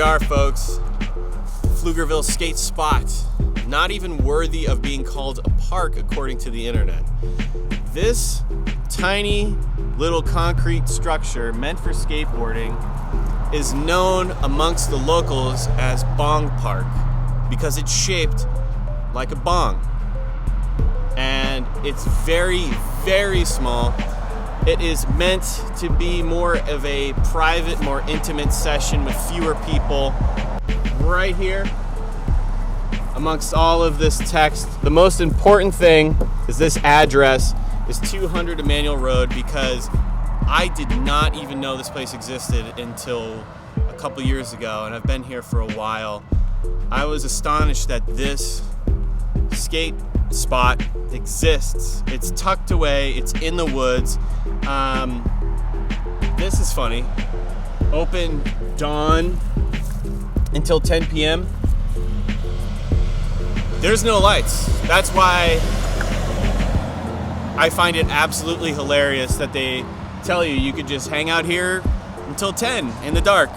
are, folks. Pflugerville skate spot. Not even worthy of being called a park according to the internet. This tiny little concrete structure meant for skateboarding is known amongst the locals as Bong Park because it's shaped like a bong. And it's very, very small. It is meant to be more of a private, more intimate session with fewer people. Right here, amongst all of this text, the most important thing is this address is 200 Emmanuel Road, because I did not even know this place existed until a couple years ago, and I've been here for a while. I was astonished that this skate spot exists. It's tucked away, it's in the woods. This is funny. Open dawn until 10 p.m. There's no lights. That's why I find it absolutely hilarious that they tell you could just hang out here until 10 in the dark.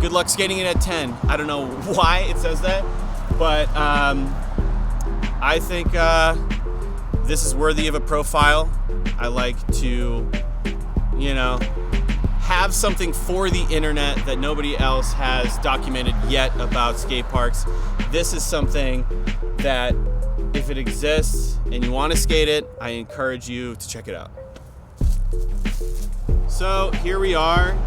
Good luck skating it at 10. I don't know why it says that, but I think this is worthy of a profile. I like to, have something for the internet that nobody else has documented yet about skate parks. This is something that, if it exists and you want to skate it, I encourage you to check it out. So here we are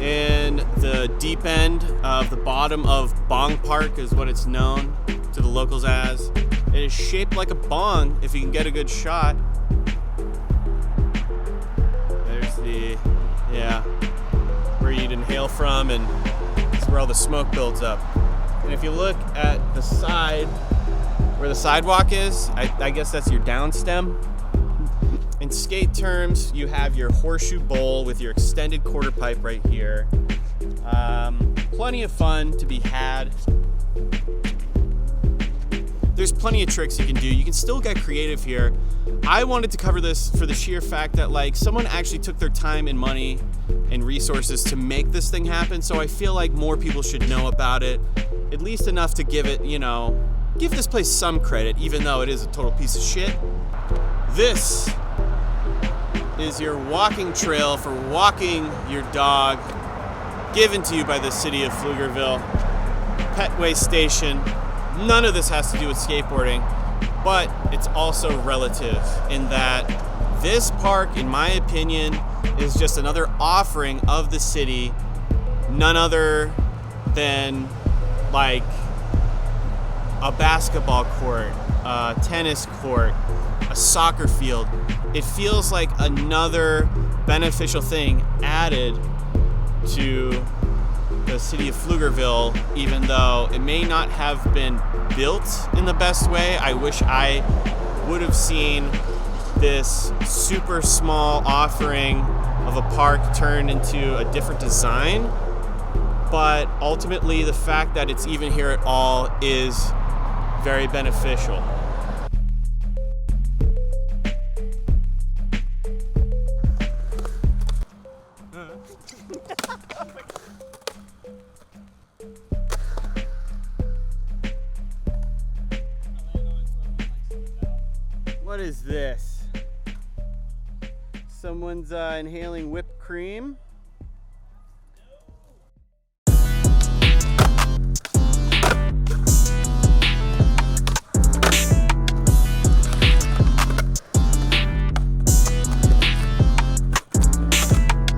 in the deep end of the bottom of Bong Park, is what it's known to the locals as. It is shaped like a bong if you can get a good shot. There's the, where you'd inhale from, and it's where all the smoke builds up. And if you look at the side, where the sidewalk is, I guess that's your downstem. In skate terms, you have your horseshoe bowl with your extended quarter pipe right here. Plenty of fun to be had. There's plenty of tricks you can do. You can still get creative here. I wanted to cover this for the sheer fact that someone actually took their time and money and resources to make this thing happen. So I feel like more people should know about it, at least enough to give it, give this place some credit, even though it is a total piece of shit. This is your walking trail for walking your dog, given to you by the city of Pflugerville. Petway Station. None of this has to do with skateboarding, but it's also relative in that this park, in my opinion, is just another offering of the city, none other than a basketball court, a tennis court, a soccer field. It feels like another beneficial thing added to the city of Pflugerville, even though it may not have been built in the best way. I wish I would have seen this super small offering of a park turned into a different design. But ultimately, the fact that it's even here at all is very beneficial. What is this? Someone's inhaling whipped cream.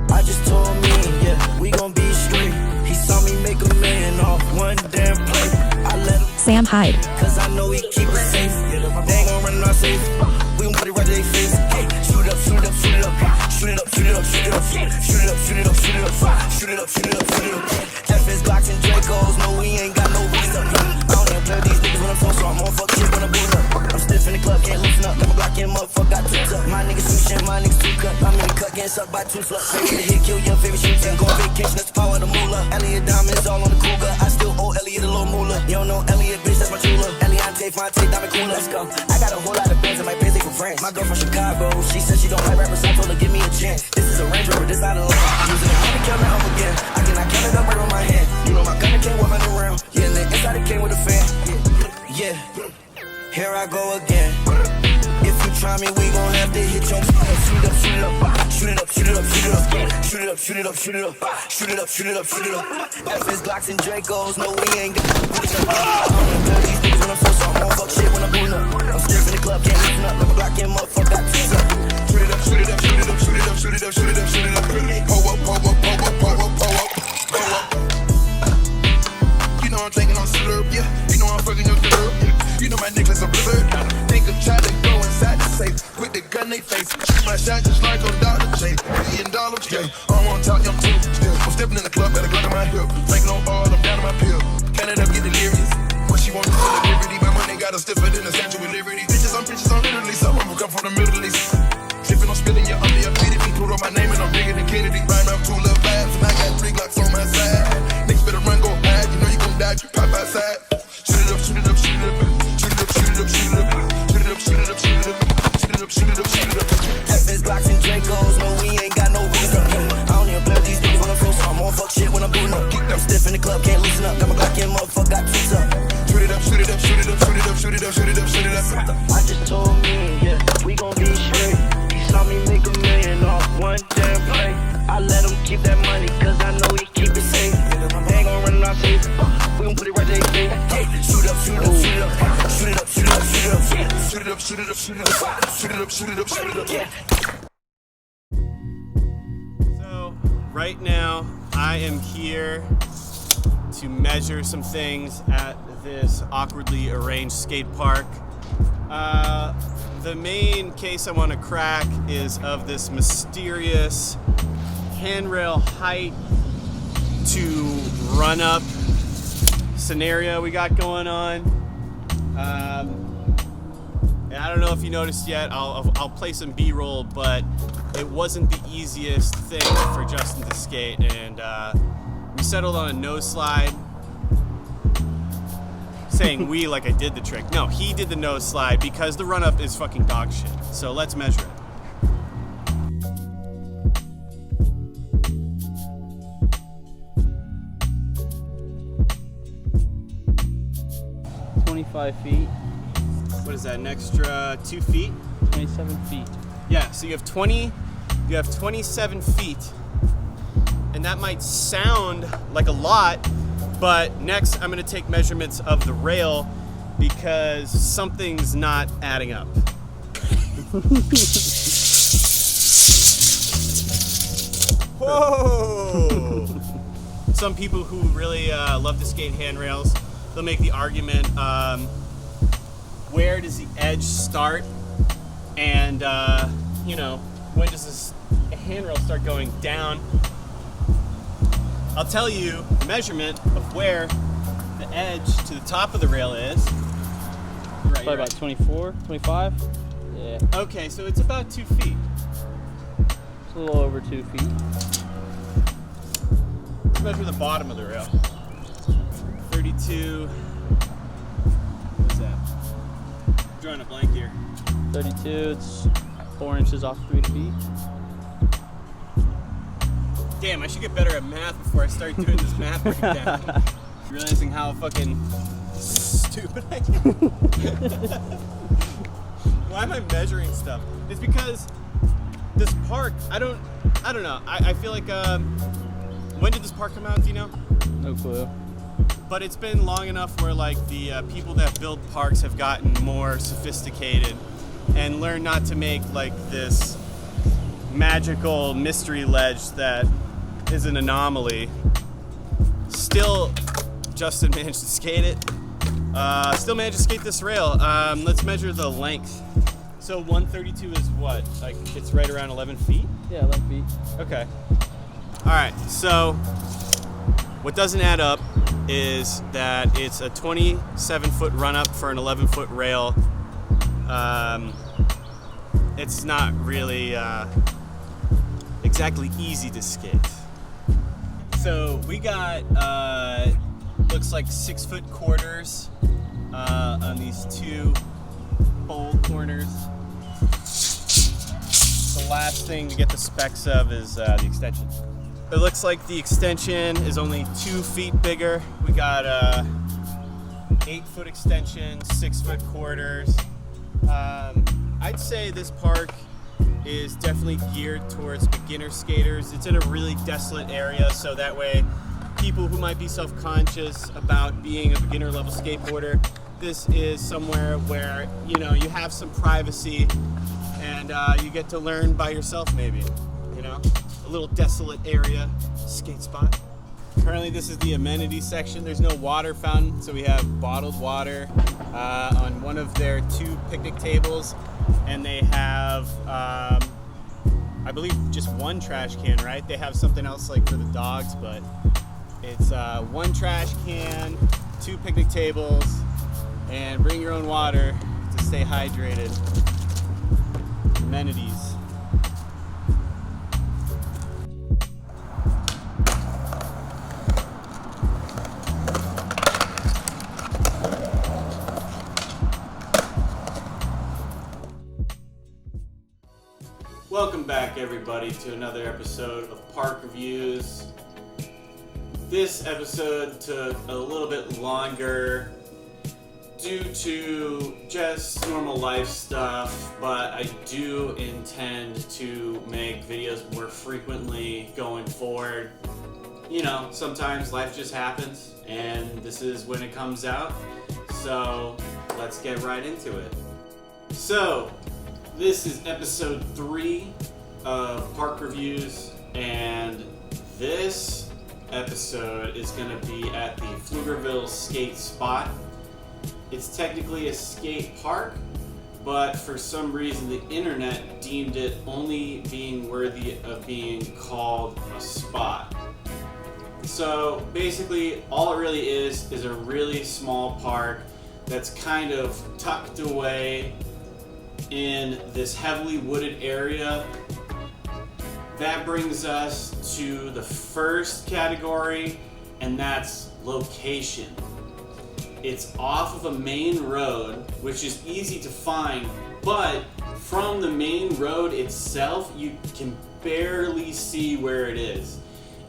I just told me, we gon' be straight. He saw me make a man off one damn plate. I let him Sam Hyde. Cause I know he keep it safe. They ain't gon' run out safe. We gon' put it right to their face. Hey, shoot it up, shoot it up, shoot it up. Shoot it up, shoot it up, shoot it up. Shoot it up, shoot it up, shoot it up. Shoot it up, shoot it up, shoot it up. FS Glocks and Dracos, no, we ain't got no reason. I don't even play with these niggas when I'm so I'm on fuck shit when I'm booed up. I'm stiff in the club, can't loosen up. Let my Glock in, motherfucker, got two up. My niggas too shit, my niggas too cut. I'm in the cut, getting sucked by two sluts. Favorite hit, kill your favorite shit, and go on vacation, that's the power of the moolah. Elliot Diamonds all on the Cougar. I still owe Elliot a little moolah. You don't know Elliot, bitch, that's my true love. Eliante, Fonte, Diamond Cool, let's go. I got a whole lot of bands in my pants, they from France. My girl from Chicago, she said she don't like rappers, so I told her give me a chance. This is a Range Rover, this out of line. Using a honey camera, I'm again. I cannot count it up right on my hand. I go again. If you try me, we gon' have to hit your shoot it up, shoot it up, shoot it up, shoot it up, shoot it up, shoot it up, shoot it up, shoot it up, shoot it up, shoot it up, shoot it up. FS Glocks and Dracos, no, we ain't got these niggas when I'm so I'm on fuck shit when I'm booting up. I'm stiff in the club, can't listen up, never Glock in motherfucker, got two up. Shoot it up, shoot it up, shoot it up, shoot it up, shoot it up, shoot it up, shoot it up. Pull up, pull up, pull up, pull up, pull up, pull up. You know I'm drinking on slurp, yeah. You know I'm fucking your girl, yeah. You know my necklace a blizzard. Think I'm trying to go inside the safe with the gun they face. Shoot my shot just like on Dr. J. $1 billion, yeah. I'm on top, I'm too still. I'm stepping in the club, got a gun on my hip. Drinking on all, I'm down on my pill. Count it up, get delirious. What she want to feel the liberty. My money got her stiffer than a statue of liberty. Bitches on literally. Some of them come from the Middle East. Tripping on spilling, yeah, I'm the epitome. Put on my name and I'm bigger than Kennedy. Rhyme out 2 little vibes and I got 3 Glocks on my side. Niggas better run, go hide. You know you gon' die, you pop outside. Shoot it up, shoot it up, shoot it up. Shoot it up, shoot it up, shoot it up. Shoot it up, shoot it up, shoot it up. Shoot it up, shoot it up, shoot it up. FS Glocks and Dracos, no, we ain't got no reason. I don't even play with these niggas when I'm close. I'm on fuck shit when I'm booting up. I'm stiff in the club, can't loosen up. Got my Glock in, motherfucker, got 2 up. Shoot it up, shoot it up, shoot it up, shoot it up, shoot it up, shoot it up, shoot it up. I just told me, yeah, we gon' be straight. He saw me make $1 million off one damn play. I let him keep that money, cause I know he keep it safe. Ain't gon' run out safe. We gon' put it right there, baby. Shoot it up, shoot it up, shoot it up. Shoot it up, shoot it up, shoot it up. Shoot it up, shoot it up, shoot it up. Shoot it up, shoot it up, shoot it up. So, right now, I am here to measure some things at this awkwardly arranged skate park. The main case I want to crack is of this mysterious handrail height to run up scenario we got going on. And I don't know if you noticed yet, I'll play some B-roll, but it wasn't the easiest thing for Justin to skate, and we settled on a nose slide. Saying we like I did the trick. No, he did the nose slide because the run-up is fucking dog shit. So let's measure it. feet. What is that, an extra 2 feet? 27 feet. Yeah, so you have 27 feet. And that might sound like a lot, but next I'm gonna take measurements of the rail because something's not adding up. Whoa! Some people who really love to skate handrails, they'll make the argument, where does the edge start? And, when does this handrail start going down? I'll tell you the measurement of where the edge to the top of the rail is. Right, probably about 24, 25? Yeah. Okay, so it's about 2 feet. It's a little over 2 feet. Let's measure the bottom of the rail. 32. What is that? I'm drawing a blank here. 32, it's 4 inches off 3 feet. Damn, I should get better at math before I start doing this math breakdown. Realizing how fucking stupid I am. Why am I measuring stuff? It's because this park, I don't know. I feel like, when did this park come out, do you know? No clue. But it's been long enough where like the people that build parks have gotten more sophisticated and learned not to make like this magical mystery ledge that is an anomaly. Still, Justin managed to skate it. Still managed to skate this rail. Let's measure the length. So 132 is what? Like it's right around 11 feet? Yeah, 11 feet. Okay. All right, so what doesn't add up is that it's a 27-foot run-up for an 11-foot rail. It's not really exactly easy to skate. So we got, looks like 6-foot quarters on these 2 bowl corners. The last thing to get the specs of is the extension. It looks like the extension is only 2 feet bigger. We got 8-foot extension, 6-foot quarters. I'd say this park is definitely geared towards beginner skaters. It's in a really desolate area, so that way people who might be self-conscious about being a beginner level skateboarder, this is somewhere where, you know, you have some privacy and you get to learn by yourself maybe, you know? A little desolate area, skate spot. Currently this is the amenities section. There's no water fountain, so we have bottled water on one of their 2 picnic tables, and they have, I believe, just 1 trash can, right? They have something else like for the dogs, but it's 1 trash can, 2 picnic tables, and bring your own water to stay hydrated. Amenities. Welcome back, everybody, to another episode of Park Reviews. This episode took a little bit longer due to just normal life stuff, but I do intend to make videos more frequently going forward. You know, sometimes life just happens, and this is when it comes out, so let's get right into it. So, this is episode 3 of Park Reviews, and this episode is going to be at the Pflugerville skate spot. It's technically a skate park, but for some reason the internet deemed it only being worthy of being called a spot. So basically all it really is a really small park that's kind of tucked away in this heavily wooded area. That brings us to the first category, and that's location. It's off of a main road, which is easy to find, but from the main road itself, you can barely see where it is.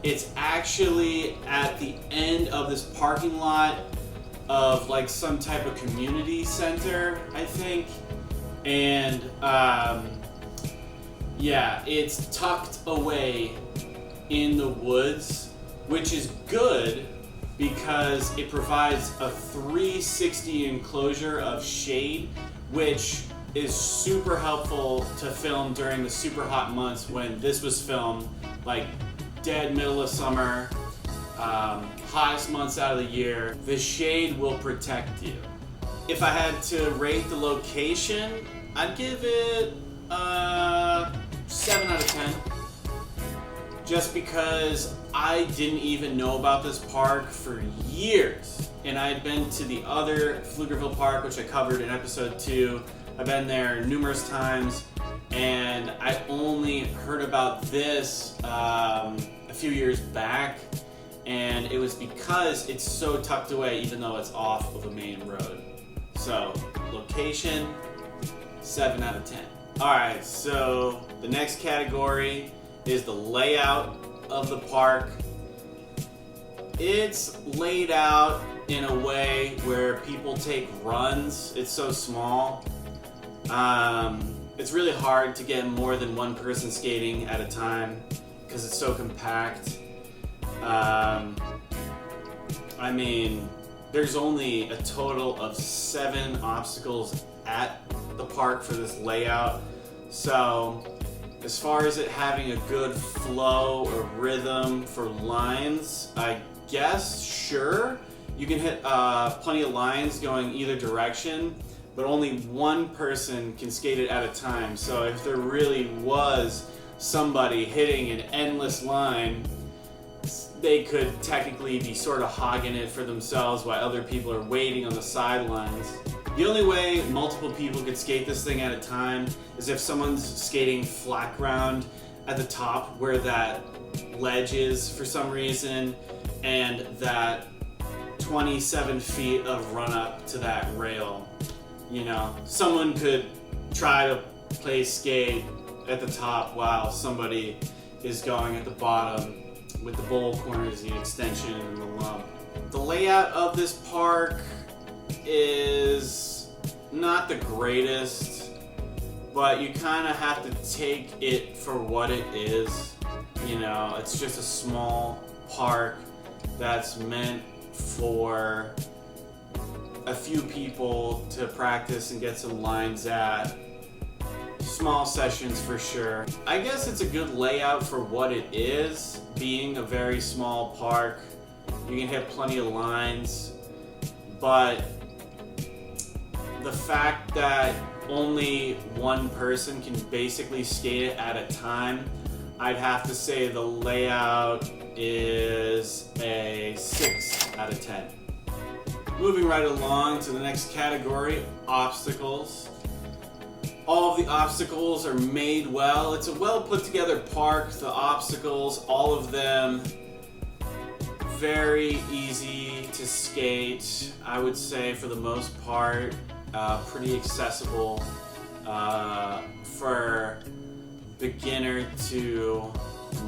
It's actually at the end of this parking lot of like some type of community center, I think. And yeah, it's tucked away in the woods, which is good because it provides a 360 enclosure of shade, which is super helpful to film during the super hot months when this was filmed, like dead middle of summer, hottest months out of the year. The shade will protect you. If I had to rate the location, I'd give it 7 out of 10. Just because I didn't even know about this park for years. And I had been to the other Pflugerville park, which I covered in episode 2. I've been there numerous times, and I only heard about this a few years back. And it was because it's so tucked away, even though it's off of a main road. So, location, 7 out of 10. Alright, so the next category is the layout of the park. It's laid out in a way where people take runs. It's so small. It's really hard to get more than one person skating at a time because it's so compact. I mean, there's only a total of 7 obstacles at the park for this layout. So, as far as it having a good flow or rhythm for lines, I guess, sure, you can hit plenty of lines going either direction, but only one person can skate it at a time. So if there really was somebody hitting an endless line, they could technically be sort of hogging it for themselves while other people are waiting on the sidelines. The only way multiple people could skate this thing at a time is if someone's skating flat ground at the top where that ledge is for some reason, and that 27 feet of run up to that rail. You know, someone could try to play skate at the top while somebody is going at the bottom with the bowl corners, the extension, and the lump. The layout of this park is not the greatest, but you kind of have to take it for what it is. You know, it's just a small park that's meant for a few people to practice and get some lines at. Small sessions for sure. I guess it's a good layout for what it is, being a very small park. You can hit plenty of lines, but the fact that only one person can basically skate it at a time, I'd have to say the layout is a 6 out of 10. Moving right along to the next category, obstacles. All of the obstacles are made well. It's a well put together park. The obstacles, all of them, very easy to skate. I would say for the most part, pretty accessible for beginner to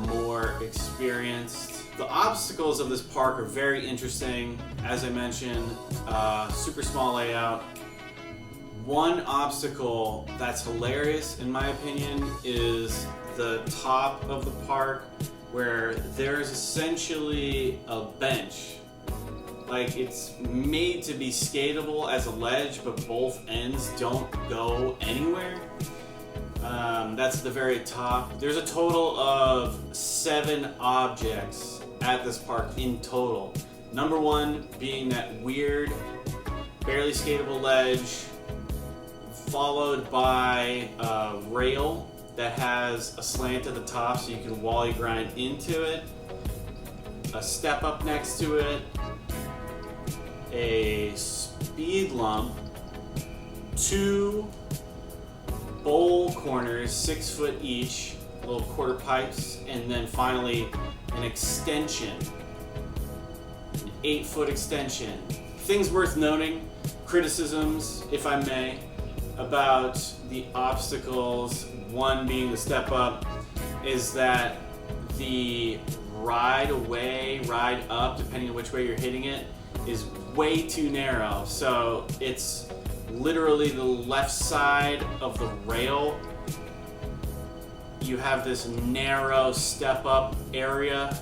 more experienced. The obstacles of this park are very interesting. As I mentioned, super small layout. One obstacle that's hilarious in my opinion is the top of the park, where there's essentially a bench. Like, it's made to be skatable as a ledge, but both ends don't go anywhere. That's the very top. There's a total of 7 objects at this park in total. Number 1 being that weird, barely skatable ledge, followed by a rail that has a slant at the top so you can wally grind into it, a step up next to it, a speed lump, 2 bowl corners, 6 foot each, little quarter pipes, and then finally an extension, an 8 foot extension. Things worth noting, criticisms, if I may, about the obstacles, one being the step up, is that the ride away, ride up, depending on which way you're hitting it, is way too narrow. So it's literally the left side of the rail. You have this narrow step up area,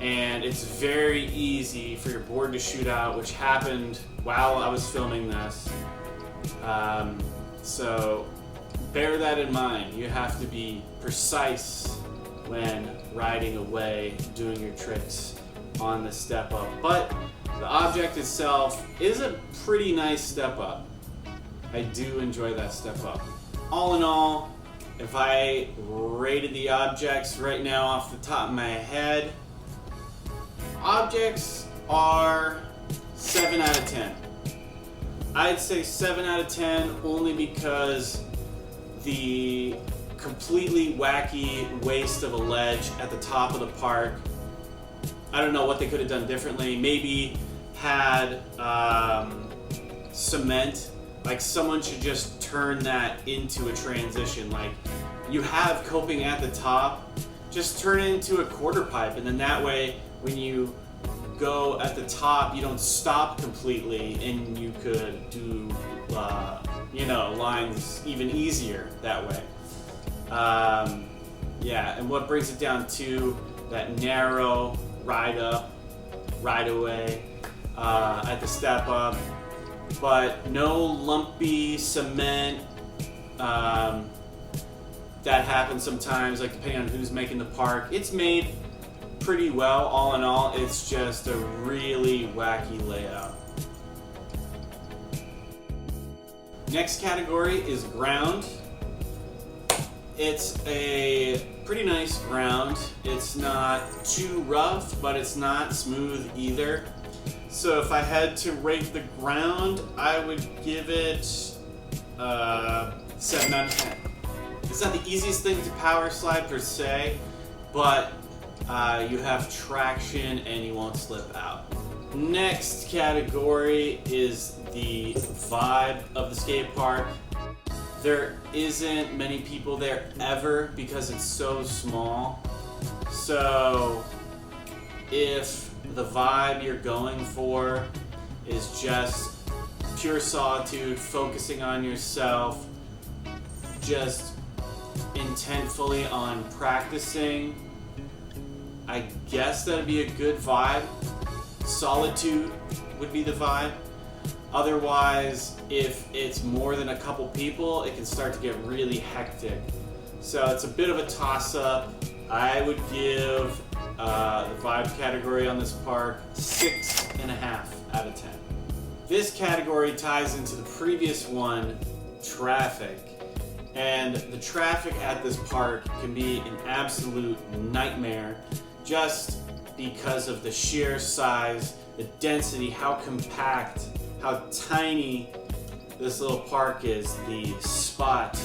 and it's very easy for your board to shoot out, which happened while I was filming this. So bear that in mind. You have to be precise when riding away, doing your tricks on the step up. But the object itself is a pretty nice step up. I do enjoy that step up. All in all, if I rated the objects right now off the top of my head, objects are 7 out of 10. I'd say 7 out of 10 only because the completely wacky waste of a ledge at the top of the park, I don't know what they could have done differently. Maybe had cement. Like, someone should just turn that into a transition. Like, you have coping at the top, just turn it into a quarter pipe, and then that way when you go at the top, you don't stop completely, and you could do lines even easier that way. Yeah, and what brings it down to that narrow ride up, ride away at the step up, but no lumpy cement. That happens sometimes, like depending on who's making the park. It's made pretty well, all in all. It's just a really wacky layout. Next category is ground. It's a pretty nice ground. It's not too rough, but it's not smooth either. So if I had to rate the ground, I would give it 7 out of 10. It's not the easiest thing to power slide per se, but you have traction and you won't slip out. Next category is the vibe of the skate park. There isn't many people there ever because it's so small. So if the vibe you're going for is just pure solitude, focusing on yourself, just intentfully on practicing, I guess that'd be a good vibe. Solitude would be the vibe. Otherwise, if it's more than a couple people, it can start to get really hectic. So it's a bit of a toss-up. I would give the vibe category on this park 6.5 out of 10. This category ties into the previous one, traffic. And the traffic at this park can be an absolute nightmare just because of the sheer size, the density, how compact, how tiny this little park is, the spot.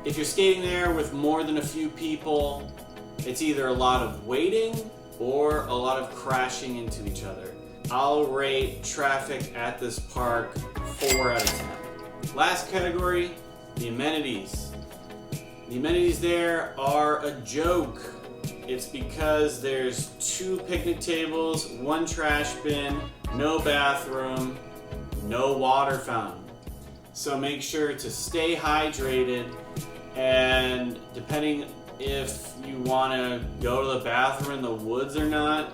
If you're skating there with more than a few people, it's either a lot of waiting or a lot of crashing into each other. I'll rate traffic at this park 4 out of 10. Last category, the amenities. The amenities there are a joke. It's because there's 2 picnic tables, 1 trash bin, no bathroom, no water fountain. So make sure to stay hydrated, and depending if you want to go to the bathroom in the woods or not,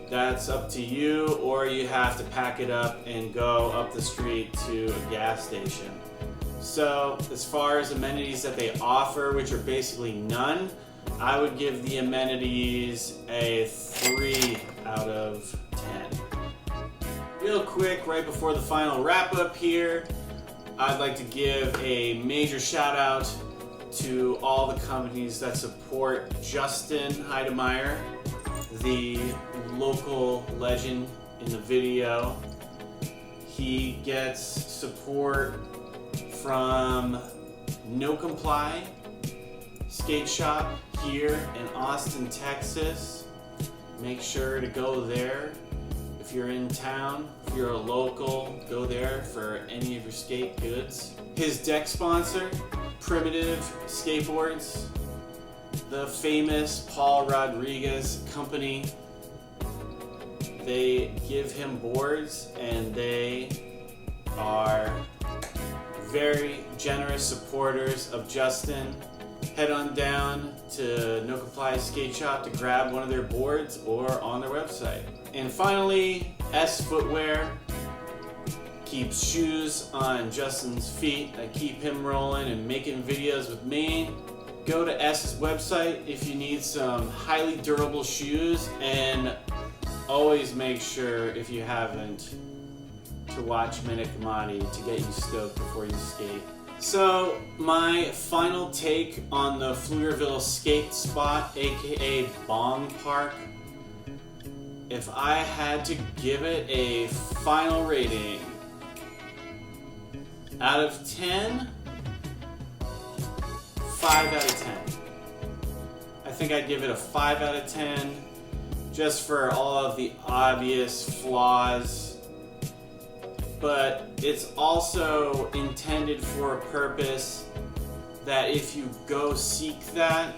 that's up to you, or you have to pack it up and go up the street to a gas station. So as far as amenities that they offer, which are basically none, I would give the amenities a 3 out of 10. Real quick, right before the final wrap up here, I'd like to give a major shout out to all the companies that support Justin Heidemeyer, the local legend in the video. He gets support from No Comply, Skateshop here in Austin, Texas. Make sure to go there. If you're in town, if you're a local, go there for any of your skate goods. His deck sponsor, Primitive Skateboards, the famous Paul Rodriguez company. They give him boards and they are very generous supporters of Justin. Head on down to No Comply Skate Shop to grab one of their boards or on their website. And finally, S Footwear keeps shoes on Justin's feet that keep him rolling and making videos with me. Go to S's website if you need some highly durable shoes, and always make sure, if you haven't, to watch Minute Commodity to get you stoked before you skate. So my final take on the Pflugerville skate spot, aka Bong Park, if I had to give it a final rating out of 10, 5 out of 10. I think I'd give it a 5 out of 10 just for all of the obvious flaws, but it's also intended for a purpose that if you go seek that,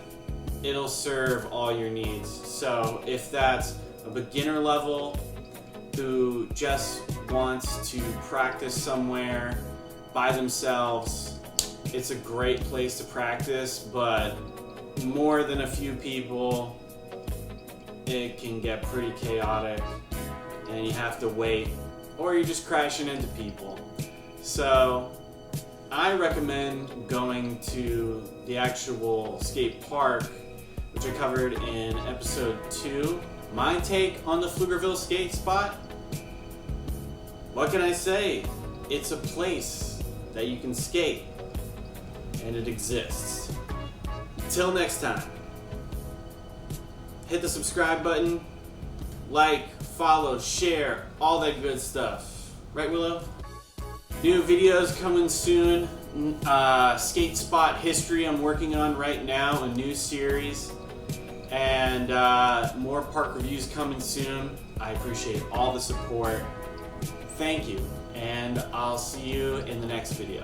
it'll serve all your needs. So if that's a beginner level who just wants to practice somewhere by themselves, it's a great place to practice, but more than a few people, it can get pretty chaotic and you have to wait, or you're just crashing into people. So I recommend going to the actual skate park, which I covered in episode 2. My take on the Pflugerville skate spot? What can I say? It's a place that you can skate, and it exists. Till next time, hit the subscribe button, like, follow, share, all that good stuff. Right, Willow? New videos coming soon. Skate spot history I'm working on right now, a new series. And more park reviews coming soon. I appreciate all the support. Thank you, and I'll see you in the next video.